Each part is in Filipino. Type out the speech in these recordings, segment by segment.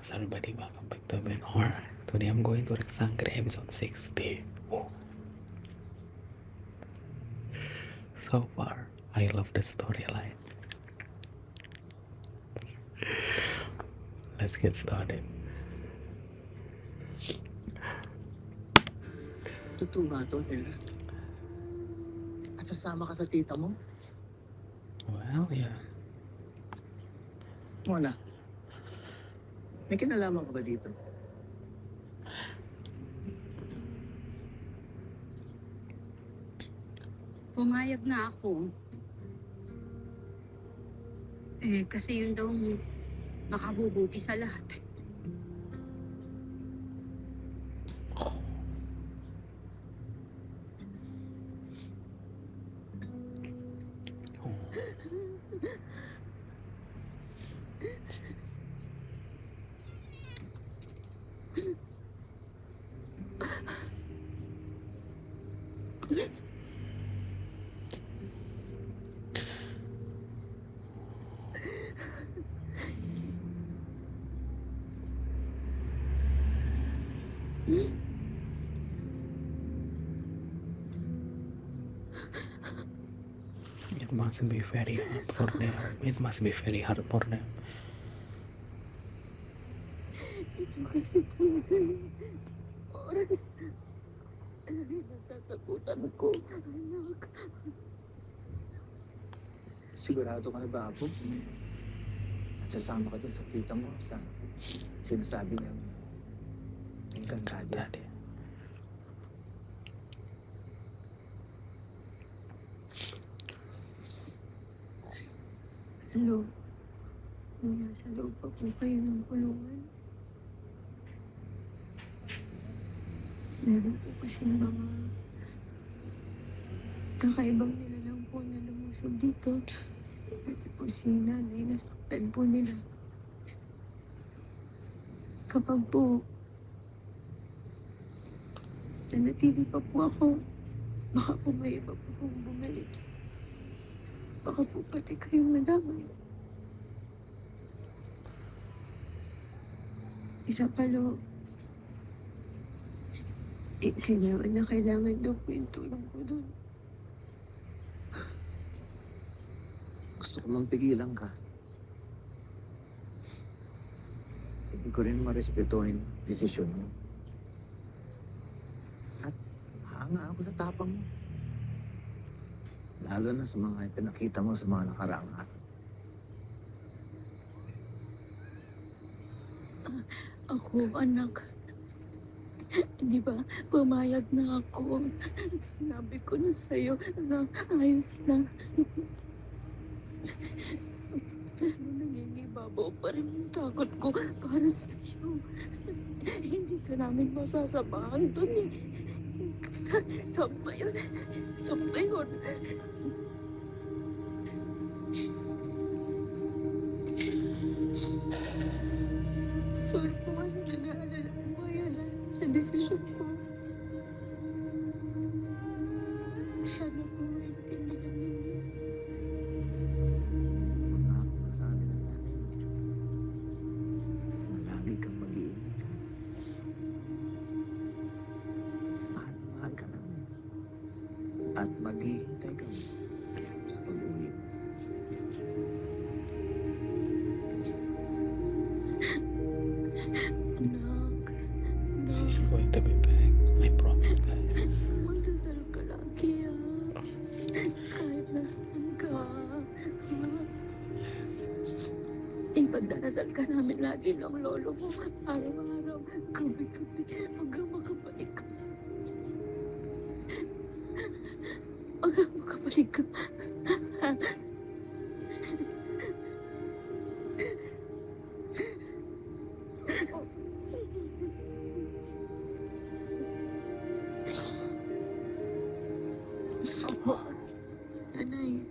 How's everybody? Welcome back to Ben Horror. Today I'm going to Sangre episode 60. Woo. So far, I love the storyline. Let's get started. Totoo ba ito, Tera? At sasama ka sa tita mo? Well, yeah. Mona, may kinalaman ka ba dito? Pumayag na ako. Kasi yun daw makabubuti sa lahat. It must be very hard for them. It must be very hard for them. Ito kasi talaga yung oras na natatakutan ko, anak. Sigurado ka na ba, Apo? At sasama ka doon sa tita mo sa sinasabi niyang Encantadia. Hello? Nasa loob pa po kayo ng kulungan. Meron po kasi mga kakaibang nilalang po na lumusog dito. Pati po si nanay, nasaktan po nila. Kapag po nanatili pa po ako, baka po may iba po pong bumalik. Baka po pati kayong madamay. Isa pa, Lo. Kailangan daw po yung tulong ko doon. Gusto ko mang pigilan ka. Hindi ko rin marespetuhin ang desisyon mo. At hanga ako sa tapang mo. Lalo na sa mga pinakita mo sa mga nakaraang araw. Ako, anak. Di ba, pumayag na ako. Sinabi ko na sa'yo na ayos lang. Pero nangingibabaw pa rin yung takot ko para sa'yo. Hindi ka namin masasamahan doon eh. Saan ba yun? Saan ba yun? Sorry po kasi nag-aalala po kayo na sa desisyon ko. Sana po maintindihan niyo. Pangako ka sa amin ng nanay mo. Na lagi kang mag-iingat. Mahal ka namin. At maghihintay kami sa pag-uwi. Anak, She's going to be back. I promise, guys. magdasal ka lagi kahit nasaan ka. Yes. Ipagdarasal ka namin lagi ng lolo mo. Araw-araw, gabi-gabi, hanggang makabalik ka. Hanggang makabalik ka. Nanay,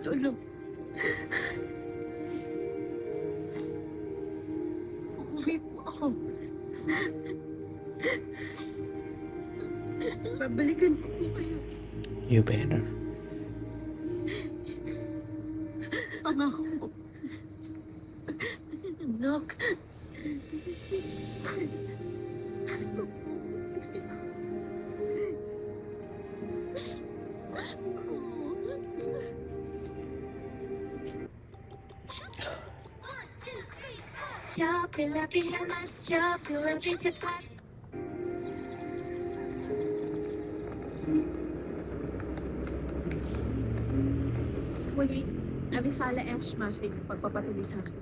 lolo, uuwi po ako. Babalikan ko po kayo. You better. Pangako po. anak. Muli, Avisala Eshma sa inyong pagpapatuloy sa akin.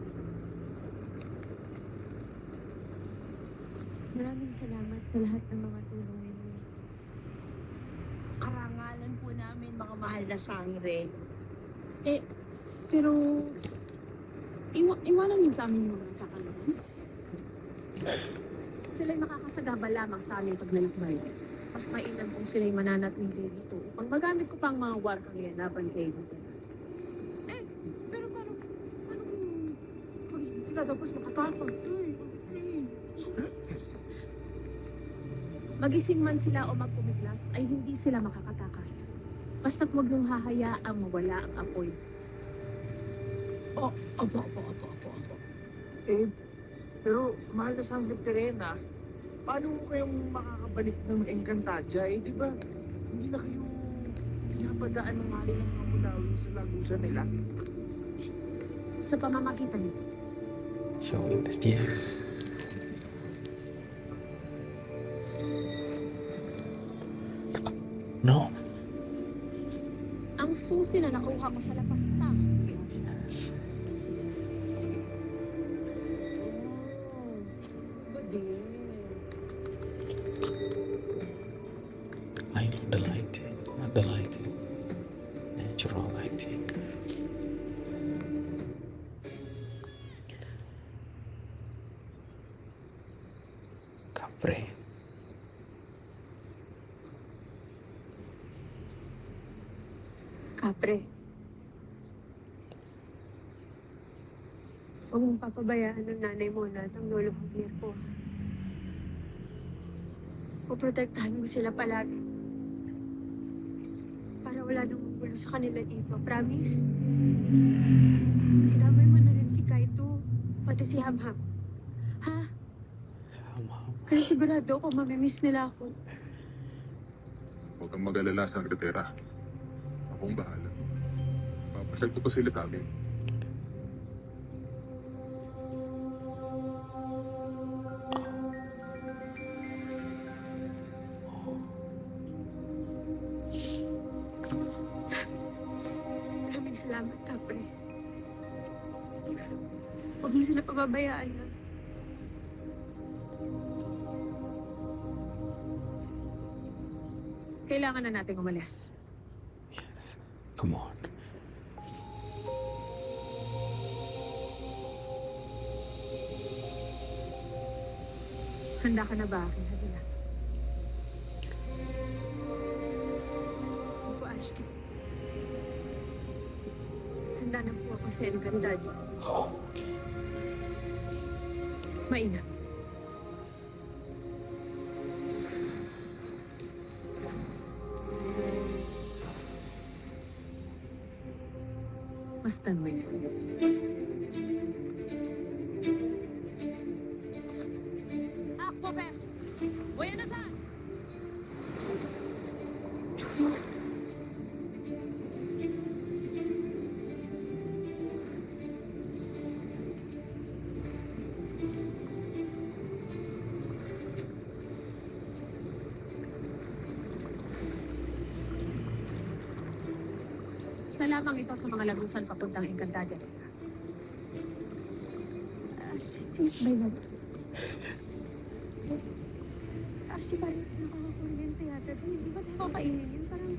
Maraming salamat sa lahat ng mga tulong ninyo. Karangalan po namin, mga mahal na sangre. Pero, iwanan niyo sa amin mga tsaka naman. Sila'y makakasagaba lamang sa amin pag nalakbay. Mas mainam kung sila'y mananatili dito upang magamit ko pang mga warkang yan laban kay Gutierrez. Pero paano kung sila tapos makatakas? Magising man sila o magpumiglas ay hindi sila makakatakas. Basta't huwag niyong hahayaang mawala ang apoy. Opo. Pero mahal na Sangre Terena, paano mo kayong makakabalik ng Encantadia? Di ba? Hindi na kayo pinapadaan ng hari ng mga mulawin sa lagusan nila. Sa pamamagitan nito, Showing this year. No. ang susi na nakuha ko sa lapastang. Yes. I love the lighting. Not the lighting. Natural lighting. Capre. Kapre. Huwag mong papabayaan ng nanay mo na at ang lolo Javier ko. Poprotektahan mo sila palagi. Para wala nang magulo sa kanila dito. Promise? Idamay mo na rin si Kaito, pati si Hamham. Ha? Kasi sigurado ako mamimiss nila ako. Huwag kang mag-alala, Sangretera. Akong bahala. Papasyal ko pa sila sa amin. Maraming salamat, Kapre. Huwag mo sila pababayaan na. Kailangan na nating umalis. Yes. Come on. Handa ka na ba, aking Hadila? Opo, Ashton. Handa na po ako sa Encantadia. Oh, okay. Mainam. Basta wait. Akpo, Bes! Buena na saan? Isa lamang ito sa mga lagusan papuntang Encantadia. Safe ba yun? Actually, parang nakakakuryente yata dyan. Hindi ba tayo kakainin yun? Parang...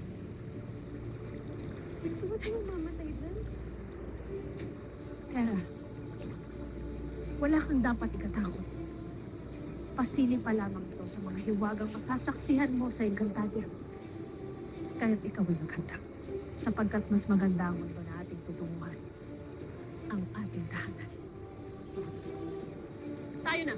Hindi ba tayo mamatay dyan? Tera, wala kang dapat ikatakot. Pasilip pa lamang ito sa mga hiwagang masasaksihan mo sa Encantadia. Kaya't ikaw ay maghanda. Sapagkat mas maganda ang mundo na ating tutunguhan. Ang ating tahanan. Tayo na!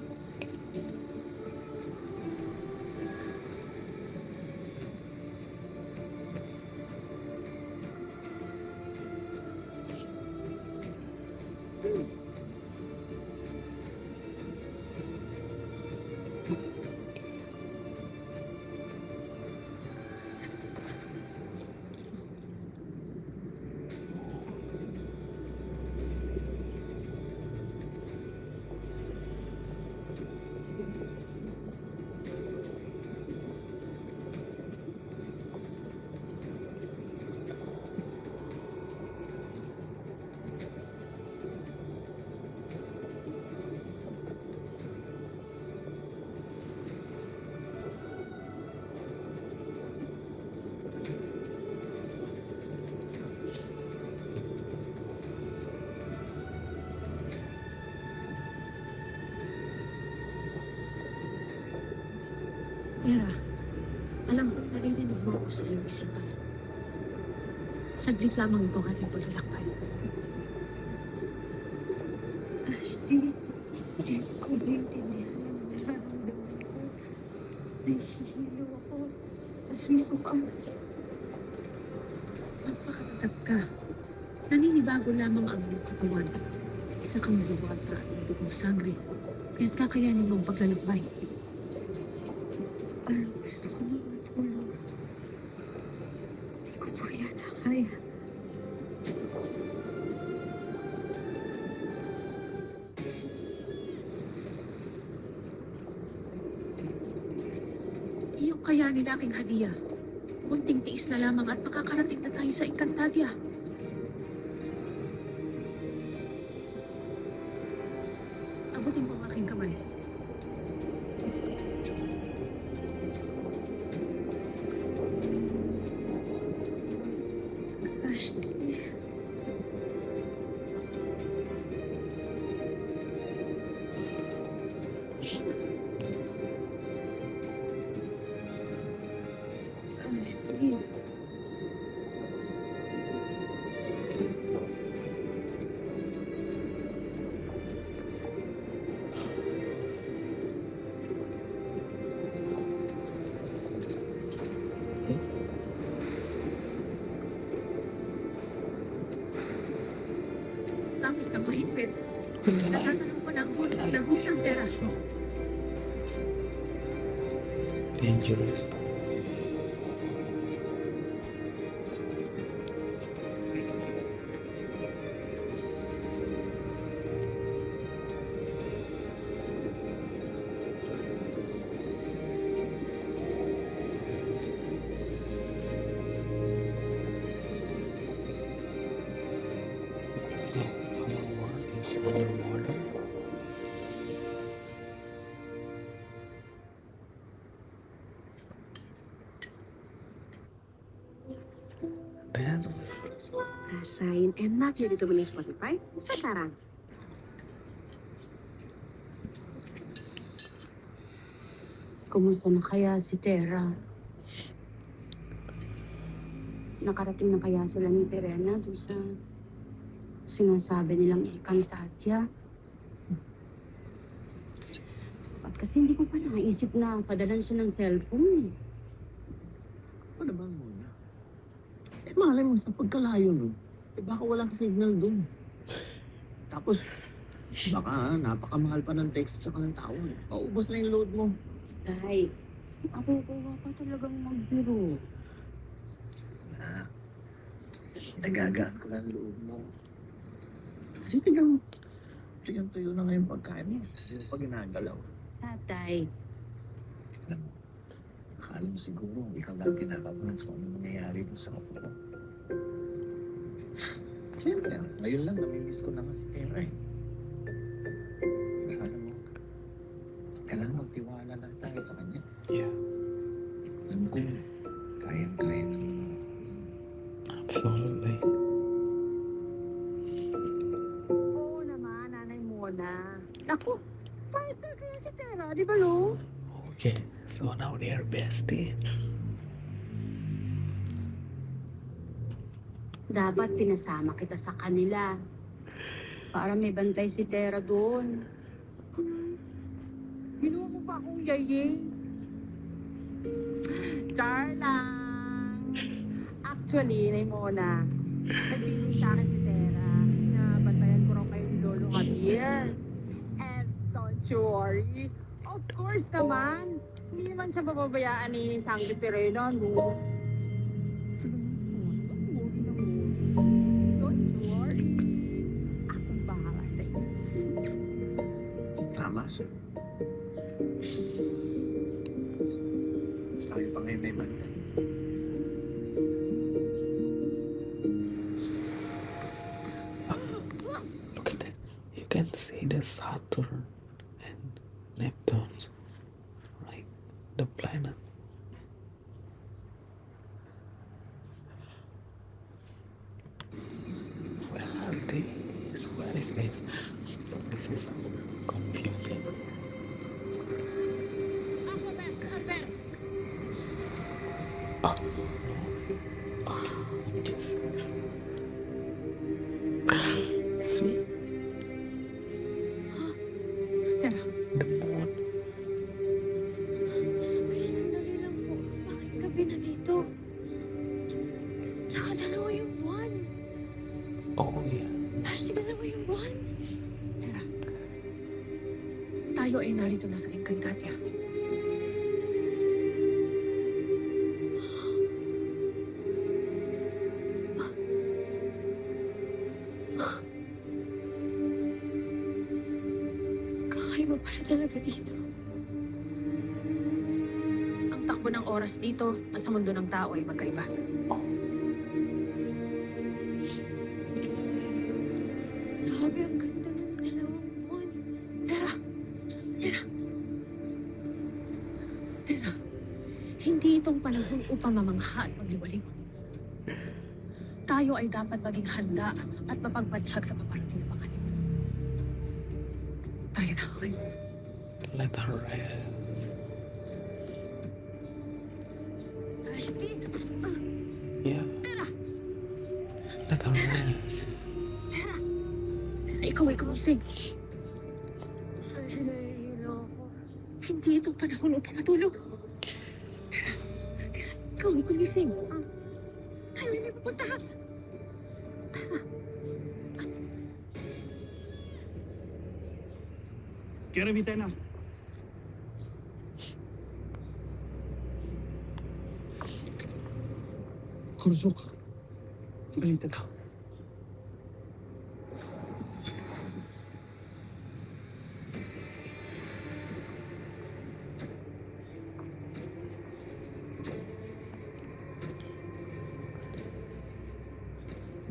sa iyong isipan. Saglit lamang itong ating paglalakbay. Ashley, hindi ko maintindihan ang nararamdaman ko. Nahihilo ako. Asli ko ang... Magpakatatag ka. Naninibago lamang ang iyong katawan. Isa kang diwata at may dugong sangre. Kaya't kakayanin mong paglalakbay. Parang gusto ko na matulog. Hindi ko pa yata kaya. Iyong kayanin aking hadiah. Kunting tiis na lamang at makakarating na tayo sa Encantadia. Abutin mo ang aking kamay. Ashley. Ashley. Langit ng mahigpit. Look at the light. Natatanong ko ng buwan ng isang teraso. Dangerous. So, our world is underwater. Then, Rasain enak jadi temenin Spotify sekarang. Kumusta na kaya si Tera? Nakarating na kaya sila ni Terena dun sa sinasabi nilang Encantadia? At kasi hindi ko pa naisip na padalan siya ng cellphone. Ano naman muna? Eh, malay mo sa pagkalayo nun. Eh, baka walang signal dun. Tapos, baka napakamahal pa ng text tsaka ng tawag. Paubos na yung load mo. Tay, ako pa talagang magbiro. Na, nagagaan ko lang loob mo. Kasi tignan mo. Tuyo na ngayon pagkain mo. Hindi mo pa ginagalaw. Tatay, Alam mo, akala mo siguro ikaw lang kinakabahan sa kung ano nangyayari dun sa kapo ko. Siyempre, ngayon lang namimiss ko na nga si Tera eh. Pero alam mo, kailangan magtiwala lang tayo sa kanya. yeah, Alam ko, kayang-kaya naman ako. absolutely. Oo naman, Nanay Mona. Naku, fighter kaya si Tera, di ba lo? Okay, so now they are bestie. dapat pinasama kita sa kanila. Para may bantay si Tera doon. Ginawa mo pa akong yaying. Char lang. Actually, Nay Mona, nagbibig sa akin si Tera na bantayan ko raw kayong Lolo Javier. And don't you worry. Of course naman. Hindi naman siya papabayaan ni Sangre Pereno, no? Don't you worry. Akong bahala sa iyo. Tama siya. Tayo pa ngayon may bantay. Look at this. You can see the Saturn and Neptune, right? The planet. Where are these? Where is this? This is confusing. Ako, Bes, Albert. Oh, Just see Tara, the moon. Sandali lang po. Bakit gabi na dito? Tsaka dalawa yung buwan. Oh yeah. Darcy, dalawa yung buwan. Tara. Tayo ay narito na sa Encantadia. Kakaiba pala talaga dito. Ang takbo ng oras dito at sa mundo ng tao ay magkaiba. Grabe, ang ganda ng dalawang buwan. Tara! Tara! Tara! Hindi itong panahon upang mamangha at magliwaliw. Tayo ay dapat maging handa at mapagpatsyag sa paparating na panganib. Tayo na, okay? Let her rest. Ashley, Yeah. Let her rest. Tara! Ikaw ay kumisig. Ashley, nahihilo ako. Hindi itong panahon upang matulog. Tara! Tara! Ikaw ay kumisig. Tayo ay may pupuntahan. Tara! Kiramita na. Kursok. Balita daw.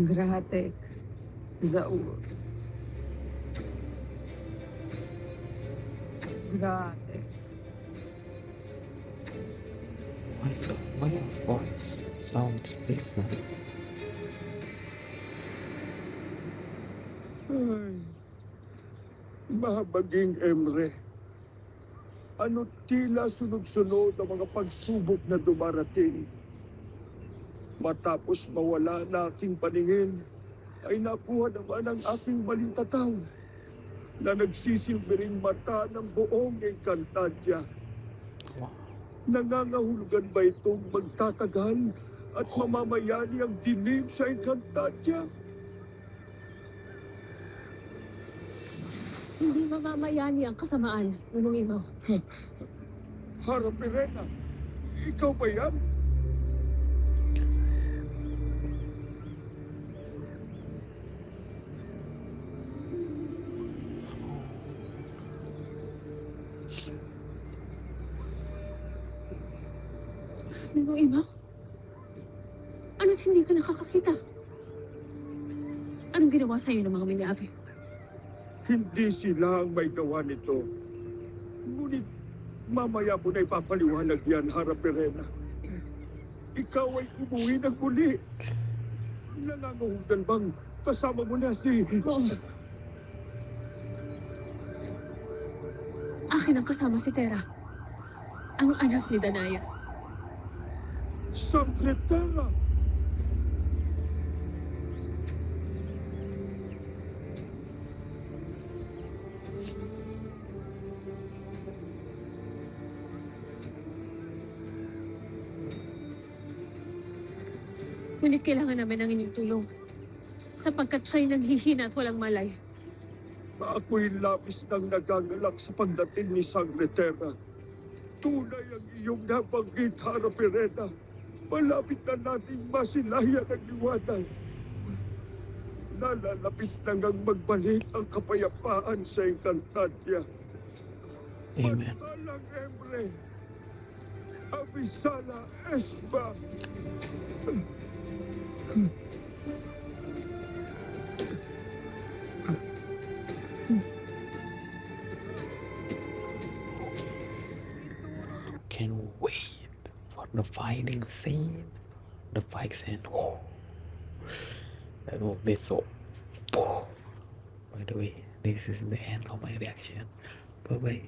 Grahatek, Zaur. Grahatek. Why your voice sounds different? Ay, mahabaging Emre. Ano tila sunod-sunod ang mga pagsubok na dumarating. Matapos mawala na aking paningin, ay nakuha naman ang aking malintataw na nagsisilbi ring mata ng buong Encantadia. Wow. Nangangahulugan ba itong magtatagal at mamamayani ang dilim sa Encantadia? Hindi mamamayani ang kasamaan, Nunong Imaw. Harap Irena, ikaw ba yan? Nunong Imaw? Ano't hindi ka nakakakita? Anong ginawa sa'yo ng mga Minyave? Hindi sila ang may gawa nito. Ngunit mamaya mo na ipapaliwanag yan, Harap Irena. Ikaw ay umuwi ng muli. Nangangahudan bang kasama mo na si... Oo. Akin ang kasama si Tera. Ang anak ni Danaya. Secretera! Ngunit kailangan namin ng inyong tulong. Sapagkat siya'y nanghihina at walang malay. Ako'y labis nang nagagalak sa pagdating ni Secretera. Tunay ang iyong nabanggit, Harap Irena. Malapit na nating masilayan ang liwanag. Nalalapit na ngang magbalik ang kapayapaan sa Encantadia. Amen. Pagpalang Emre, Abisala Esba. Can't wait for the fighting scene. The fight scene. Oh, that will be so. By the way, this is the end of my reaction. Bye bye.